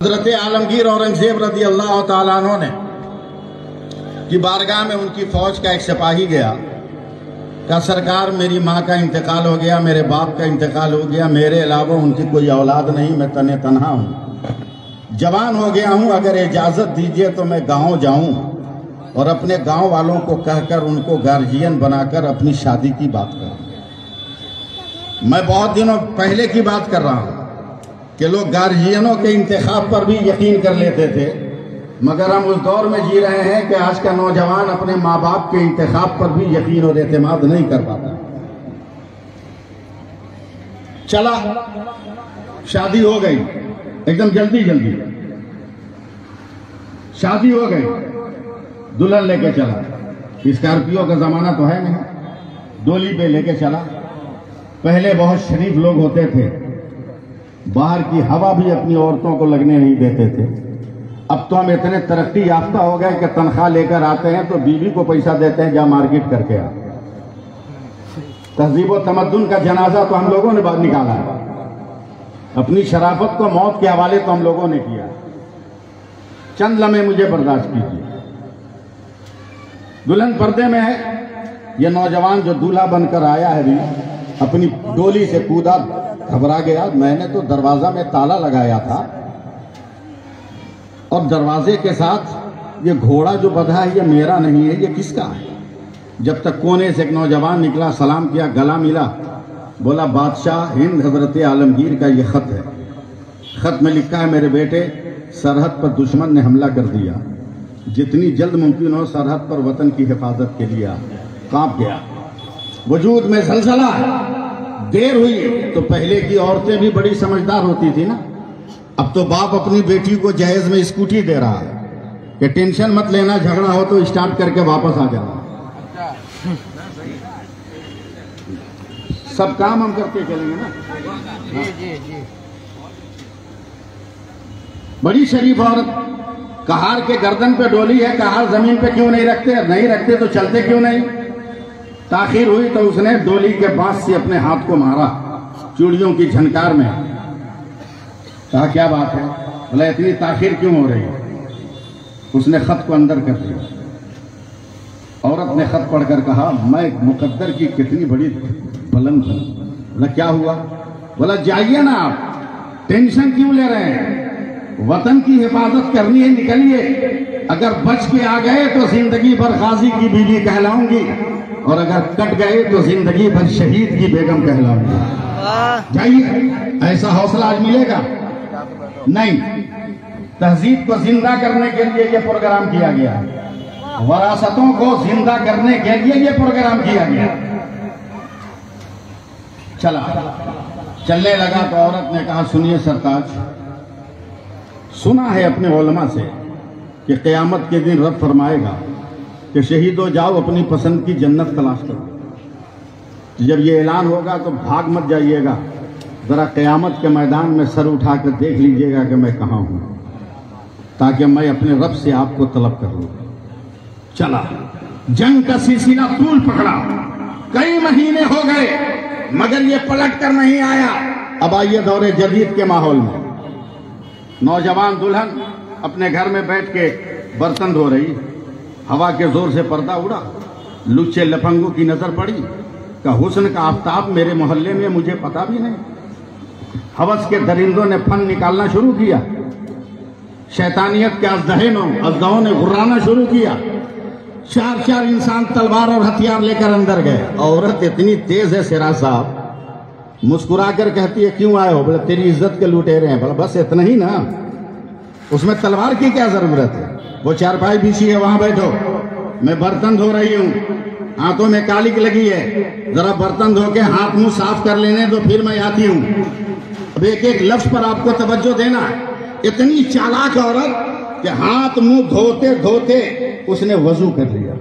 हजरत आलमगीर औरंगजेब रदी अल्लाह तआला अन्हु ने की बारगाह में उनकी फौज का एक सिपाही गया, कहा सरकार मेरी माँ का इंतकाल हो गया, मेरे बाप का इंतकाल हो गया, मेरे अलावा उनकी कोई औलाद नहीं, मैं तने तनहा हूँ, जवान हो गया हूँ, अगर इजाज़त दीजिए तो मैं गाँव जाऊँ और अपने गाँव वालों को कहकर उनको गार्जियन बनाकर अपनी शादी की बात करूँ। मैं बहुत दिनों पहले की बात कर रहा हूँ कि लोग गार्जियनों के इंतखाब पर भी यकीन कर लेते थे, मगर हम उस दौर में जी रहे हैं कि आज का नौजवान अपने माँ बाप के इंतखाब पर भी यकीन और एतमाद नहीं कर पाता। चला, शादी हो गई, एकदम जल्दी जल्दी शादी हो गई, दुल्हन लेके चला, स्कॉर्पियो का जमाना तो है नहीं, डोली पे लेके चला। पहले बहुत शरीफ लोग होते थे, बाहर की हवा भी अपनी औरतों को लगने नहीं देते थे। अब तो हम इतने तरक्की याफ्ता हो गए कि तनख्वाह लेकर आते हैं तो बीवी को पैसा देते हैं, जा मार्केट करके आ। तहजीब व तमद्दुन का जनाजा तो हम लोगों ने बाहर निकाला है, अपनी शराफत को मौत के हवाले तो हम लोगों ने किया। चंद लम्हे मुझे बर्दाश्त कीजिए। दुल्हन पर्दे में है, यह नौजवान जो दूल्हा बनकर आया है भी अपनी डोली से कूदा, घबरा गया। मैंने तो दरवाजा में ताला लगाया था और दरवाजे के साथ ये घोड़ा जो बंधा है ये मेरा नहीं है, ये किसका है। जब तक कोने से एक नौजवान निकला, सलाम किया, गला मिला, बोला बादशाह हिंद हजरत आलमगीर का ये खत है, खत में लिखा है मेरे बेटे सरहद पर दुश्मन ने हमला कर दिया, जितनी जल्द मुमकिन हो सरहद पर वतन की हिफाजत के लिए। कांप गया, वजूद में सलसला। देर हुई तो पहले की औरतें भी बड़ी समझदार होती थी ना, अब तो बाप अपनी बेटी को जहेज में स्कूटी दे रहा है कि टेंशन मत लेना, झगड़ा हो तो स्टार्ट करके वापस आ जाना। सब काम हम करके चलेंगे ना। बड़ी शरीफ औरत, कहार के गर्दन पे डोली है, कहार जमीन पे क्यों नहीं रखते? नहीं रखते तो चलते क्यों नहीं? ताखिर हुई तो उसने डोली के बांस से अपने हाथ को मारा चूड़ियों की झनकार में। कहा क्या बात है? बोला इतनी ताखिर क्यों हो रही है? उसने खत को अंदर कर दिया। औरत ने खत पढ़कर कहा मैं मुकद्दर की कितनी बड़ी बुलंद हूं। बोला क्या हुआ? बोला जाइए ना, आप टेंशन क्यों ले रहे हैं? वतन की हिफाजत करनी है, निकलिए। अगर बच के आ गए तो जिंदगी भर गाजी की बीवी कहलाऊंगी और अगर कट गए तो जिंदगी भर शहीद की बेगम कहलाऊंगी। जाइए। ऐसा हौसला आज मिलेगा? नहीं। तहजीब को जिंदा करने के लिए यह प्रोग्राम किया गया, वरासतों को जिंदा करने के लिए यह प्रोग्राम किया गया। चला, चलने लगा तो औरत ने कहा सुनिए सरताज, सुना है अपने उलमा से कि क़यामत के दिन रब फरमाएगा कि शहीद हो जाओ, अपनी पसंद की जन्नत तलाश करो। जब ये ऐलान होगा तो भाग मत जाइएगा, जरा क़यामत के मैदान में सर उठाकर देख लीजिएगा कि मैं कहाँ हूं, ताकि मैं अपने रब से आपको तलब कर लूं। चला, जंग का सिलसिला तूल पकड़ा, कई महीने हो गए मगर ये पलट कर नहीं आया। अब आइए दौरे जदीद के माहौल में। नौजवान दुल्हन अपने घर में बैठ के बर्तन धो रही, हवा के जोर से पर्दा उड़ा, लुच्चे लफंगों की नजर पड़ी, का हुस्न का आफ्ताब मेरे मोहल्ले में मुझे पता भी नहीं। हवस के दरिंदों ने फन निकालना शुरू किया, शैतानियत के अज़दाहों ने गुर्राना शुरू किया। चार चार इंसान तलवार और हथियार लेकर अंदर गए। औरत इतनी तेज है सिरा साहब, मुस्कुरा कर कहती है क्यों आए हो? बोले तेरी इज्जत के लुटेरे हैं। बोला बस इतना ही ना, उसमें तलवार की क्या जरूरत है? वो चारपाई बिछी है, वहां बैठो, मैं बर्तन धो रही हूँ, हाथों में कालिक लगी है, जरा बर्तन धो के हाथ मुंह साफ कर लेने तो फिर मैं आती हूँ। अब एक एक लफ्ज पर आपको तवज्जो देना है। इतनी चालाक औरत कि हाथ मुंह धोते धोते उसने वजू कर लिया।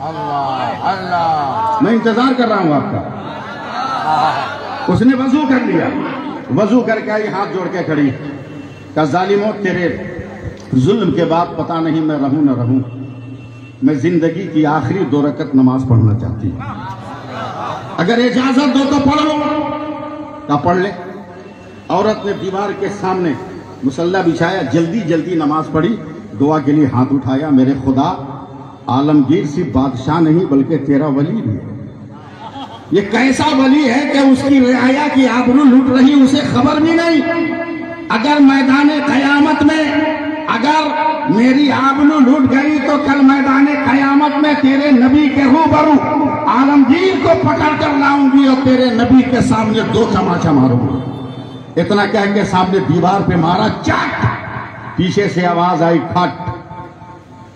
अल्लाह अल्लाह, मैं इंतजार कर रहा हूँ आपका। उसने वजू कर लिया, वजू करके आई, हाथ जोड़ के खड़ी, का जालिमों तेरे जुल्म के बाद पता नहीं मैं रहूं न रहूं, मैं जिंदगी की आखिरी 2 रकत नमाज पढ़ना चाहती हूं, अगर इजाजत दो तो पढ़ लो। का पढ़ ले। औरत ने दीवार के सामने मुसल्ला बिछाया, जल्दी जल्दी नमाज पढ़ी, दुआ के लिए हाथ उठाया। मेरे खुदा, आलमगीर सिर्फ बादशाह नहीं बल्कि तेरा वली भी है। ये कैसा वली है कि उसकी रियाया की आबरू लूट रही, उसे खबर भी नहीं। अगर मैदान कयामत में अगर मेरी आबरू लूट गई तो कल मैदान कयामत में तेरे नबी के रूबरू आलमगीर को पकड़ कर लाऊंगी और तेरे नबी के सामने 2 तमाचा मारूंगी। इतना कह के सामने दीवार पे मारा, चट, पीछे से आवाज आई, खट।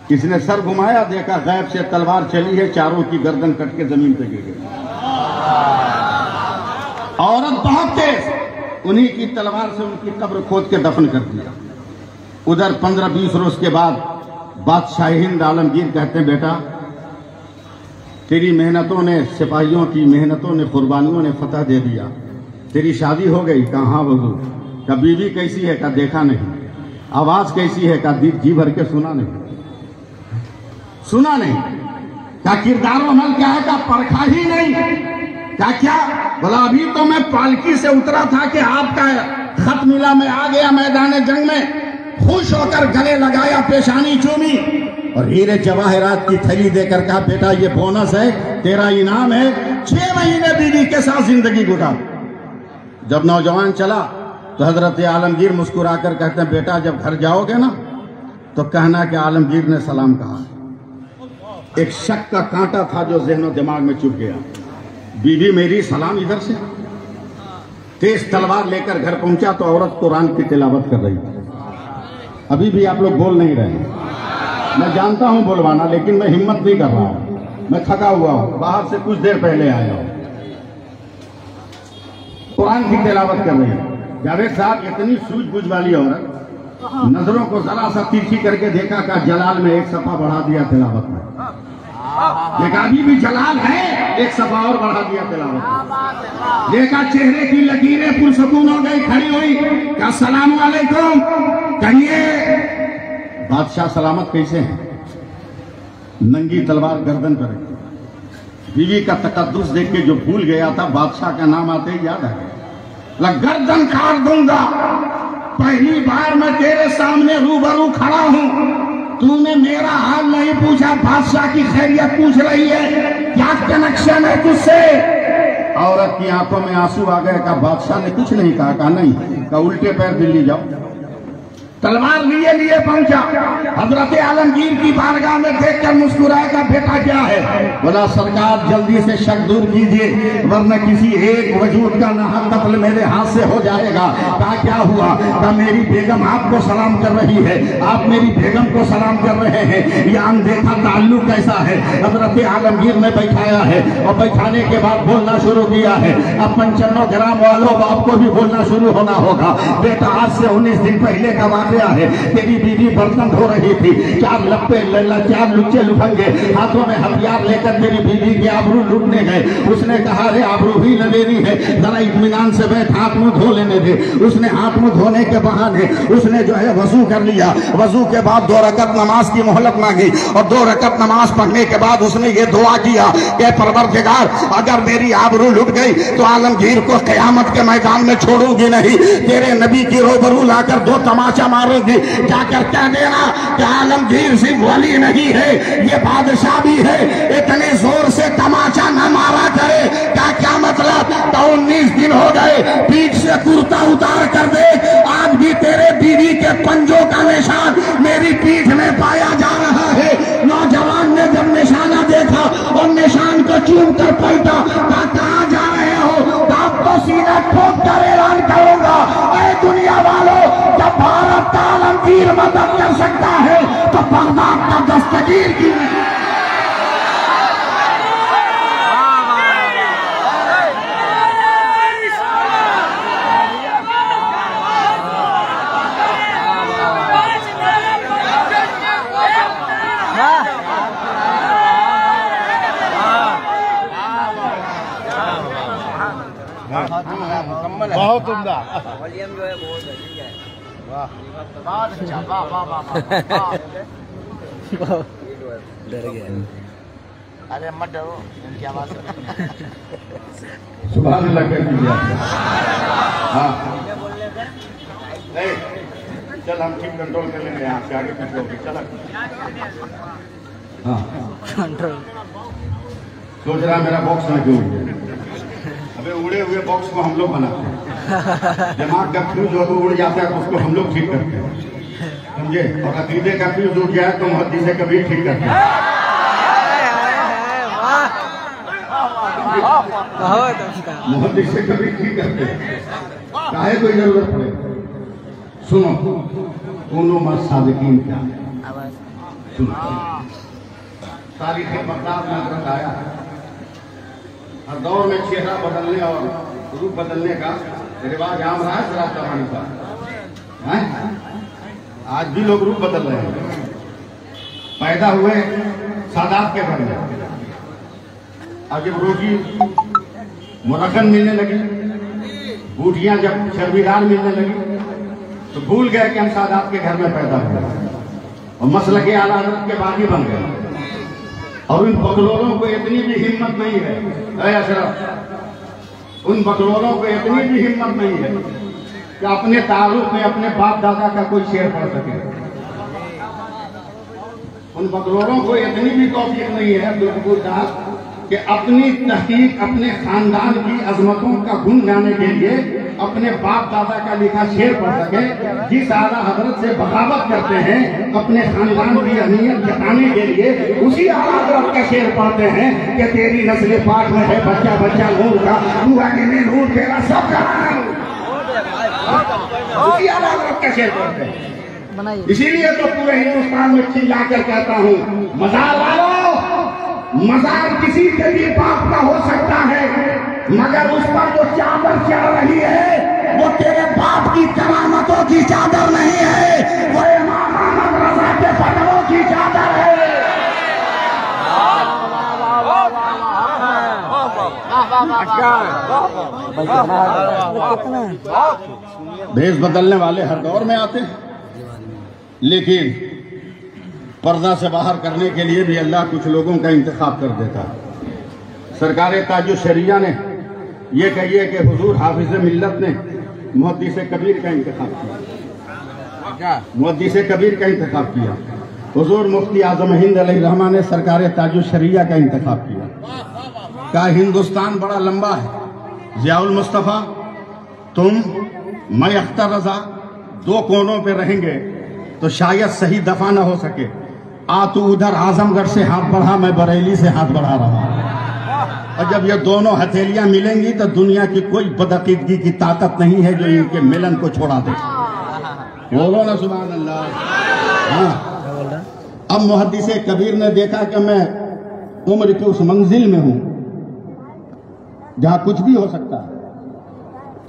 किसने सर घुमाया, देखा गैब से तलवार चली है, चारों की गर्दन कट के जमीन पे गिर गई। औरत बहुत तेज, उन्हीं की तलवार से उनकी कब्र खोद के दफन कर दिया। उधर 15-20 रोज के बाद बादशाह हिंद आलमगीर कहते हैं, बेटा तेरी मेहनतों ने, सिपाहियों की मेहनतों ने, कुर्बानियों ने फतह दे दिया। तेरी शादी हो गई? कहा हाँ हुजूर। का बीवी कैसी है? का देखा नहीं। आवाज कैसी है? का जी भर के सुना नहीं। सुना नहीं। क्या किरदार अमल क्या है? का परखा ही नहीं। क्या बोला, अभी तो मैं पालकी से उतरा था कि आपका खत मिला, मैं आ गया मैदान जंग में, खुश होकर गले लगाया, पेशानी चूमी और हीरे जवाहरात की थैली देकर कहा, बेटा ये बोनस है, तेरा इनाम है, 6 महीने बीवी के साथ जिंदगी गुजार। जब नौजवान चला तो हजरत आलमगीर मुस्कुराकर कहते हैं, बेटा जब घर जाओगे ना तो कहना कि आलमगीर ने सलाम कहा। एक शक का कांटा था जो ज़हन दिमाग में चुभ गया। बीवी मेरी सलाम इधर से। तेज तलवार लेकर घर पहुंचा तो औरत कुरान की तिलावत कर रही थी। अभी भी आप लोग बोल नहीं रहे हैं। मैं जानता हूं बुलवाना, लेकिन मैं हिम्मत नहीं कर रहा हूं, मैं थका हुआ हूं, बाहर से कुछ देर पहले आया हूं। कुरान की तिलावत कर रही है। जावेद साहब इतनी सूझबूझ वाली औरत, नजरों को जरा सा तिरछी करके देखा का जलाल में एक सफा बढ़ा दिया तिलावत में। देखा अभी भी जलाल है, एक सफा और बढ़ा दिया तिलावत में। देखा चेहरे की लकीरें पुरसकून हो गई, खड़ी हुई, क्या सलाम वालेकुम कहिए। बादशाह सलामत कैसे हैं? नंगी तलवार गर्दन पर रखी। बीवी का तकद्दुस देख के जो भूल गया था, बादशाह का नाम आते ही याद आ गया। गर्दन काट दूंगा, पहली बार मैं तेरे सामने रूबरू खड़ा हूं, तूने मेरा हाल नहीं पूछा, बादशाह की खैरियत पूछ रही है, क्या कनेक्शन है तुझसे? औरत की आंखों में आंसू आ गए। का बादशाह ने कुछ नहीं कहा नहीं, का उल्टे पैर दिल्ली जाओ। तलवार लिए लिए पहुंचा, हजरत आलमगीर की बारगाह में देखकर मुस्कुराया, का बेटा क्या है? बोला सरकार जल्दी से शक दूर कीजिए, वरना किसी एक वजूद का नाहक कत्ल मेरे हाथ से हो जाएगा। कहा क्या हुआ? कहा मेरी बेगम आपको सलाम कर रही है, आप मेरी बेगम को सलाम कर रहे हैं, यह अनदेखा ताल्लुक कैसा है? हजरत आलमगीर ने बैठाया है और बैठाने के बाद बोलना शुरू किया है। अब 55 ग्राम वालों आपको भी बोलना शुरू होना होगा। बेटा आज से 19 दिन पहले का है, तेरी बीवी बर्तन धो रही थी, 4 लप्पे 4 लुच्चे लुफंगे हाथों में हथियार लेकर तेरी बीवी की आबरू लूटने गए। उसने कहा रे आबरू ही न लेनी है, जरा इत्मीनान से बैठ, हाथ मुंह धो लेने दे। उसने हाथ मुंह धोने के बहाने उसने जो है वजू कर लिया। वजू के बाद 2 रकत नमाज की मोहलत मांगी और 2 रकत नमाज पढ़ने के बाद उसने ये दुआ किया कि परवरदिगार अगर मेरी आबरू लुट गई तो आलमगीर को क़यामत के मैदान में छोड़ूंगी नहीं, तेरे नबी की रोबरू लाकर 2 तमाचा मारूंगी। जाकर कह देना कि आलमगीर सिर्फ वली नहीं है, ये बादशाह भी है, इतने जोर से तमाचा न मारा करे। क्या मतलब? 19 दिन हो गए, पीठ से कुर्ता उतार कर दे, आज भी तेरे बीवी के पंजों का निशान मेरी पीठ में पाया जा रहा है। नौजवान ने जब निशाना देखा और निशान को चूम कर पलटा, कहाँ जा रहे हो? आप तो सीधा ठोक कर ऐलान करूंगा, ऐ दुनिया वालों, जब भारत का आलमगीर मदद कर सकता है तो बगदाद का दस्तगीर की बहुत उम्दा। वॉल्यूम जो है बहुत ठीक है। वाह बहुत अच्छा, वाह वाह वाह। डर गया। अरे मत डरो, उनकी आवाज सुभान अल्लाह कह दीजिए। हाँ बोलने से चल हम ठीक कंट्रोल कर लेंगे, यहाँ से आगे पीछे होगी। चल हाँ कंट्रोल सोच रहा मेरा बॉक्स में क्यों उड़ गया? अबे उड़े हुए बॉक्स को हम लोग बनाते हैं, दिमाग का फ्यूज जो उड़ जाता है तो उसको हम लोग ठीक करते हैं, समझे? और अकीदे का फ्यूज उड़ गया है तो मुहद्दिस से कभी ठीक करते हैं। मुहद्दिस से कभी ठीक करते हैं, काहे कोई जरूरत पड़े। सुनो दोनों मत सादिकीन क्या है, सुनो तारीख बगदाद में हजरत आया है, हर दौर में चेहरा बदलने और रूप बदलने का रिवाज आम रहा है शराब जमाने का है। आज भी लोग रूप बदल रहे हैं। पैदा हुए सादात के घर में, आज जब रोटी मुरक्कन मिलने लगी, बूटियां जब चर्बीदार मिलने लगी, तो भूल गए कि हम सादात के घर में पैदा हुए और मसलक के आला हज़रत के बागी बन गए। और उन बकलोरों को इतनी भी हिम्मत नहीं है अशरफ, उन बकलोरों को इतनी भी हिम्मत नहीं है कि अपने ताल्लुक में अपने बाप दादा का कोई शेर पढ़ सके। उन बकलोरों को इतनी भी तौफीक नहीं है अब्दुल कि अपनी तहकीक अपने खानदान की अजमतों का गुण गाने के लिए अपने बाप दादा का लिखा शेर पढ़ सके। जिस आला हजरत से बगावत करते हैं अपने खानदान की अहमियत जताने के लिए, उसी आला हजरत का शेर पढ़ते हैं कि तेरी नस्ल पाक में है बच्चा बच्चा नूर का, नूर तेरा सब का। उसी आला हजरत का शेर पढ़ते हैं। इसीलिए तो पूरे हिंदुस्तान में चिल्ला कर कहता हूँ, मजार वालों, मजार किसी के भी बाप का हो सकता है, मगर उस पर जो चादर चढ़ रही है वो तेरे बाप की करामतों की चादर नहीं है, वो इमाम अहमद रज़ा के फतवों की चादर है। भेष बदलने वाले हर दौर में आते हैं, लेकिन पर्दा से बाहर करने के लिए भी अल्लाह कुछ लोगों का इंतखाब कर देता है। सरकार ताजुल शरिया ने ये कहिए कि हुजूर हाफिज मिल्लत ने मुहद्दिस कबीर का इंतखाब किया, मुहद्दिस कबीर का इंतखाब किया। हुजूर मुफ्ती आजम हिंद अलैहिर्रहमा ने सरकार ताजुल शरिया का इंतखाब किया। का हिंदुस्तान बड़ा लंबा है, ज़ियाउल मुस्तफ़ा तुम मैं अख्तर रजा दो कोनों पे रहेंगे तो शायद सही दफा न हो सके। आ तू उधर आजमगढ़ से हाथ बढ़ा, मैं बरेली से हाथ बढ़ा रहा हूं। और जब ये दोनों हथेलियां मिलेंगी तो दुनिया की कोई बदअकीदगी की ताकत नहीं है जो इनके मिलन को छोड़ा दे। बोलो ना सुभान अल्लाह। हाँ, अब मुहद्दिस कबीर ने देखा कि मैं उम्र की उस मंजिल में हूं जहां कुछ भी हो सकता है।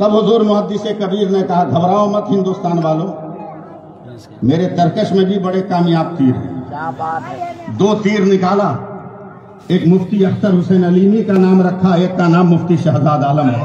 तब हुजूर मुहद्दिस कबीर ने कहा, घबराओ मत हिंदुस्तान वालों, मेरे तरकश में भी बड़े कामयाब तीर हैं। दो तीर निकाला, एक मुफ्ती अख्तर हुसैन अलीमी का नाम रखा, एक का नाम मुफ्ती शहजाद आलम है।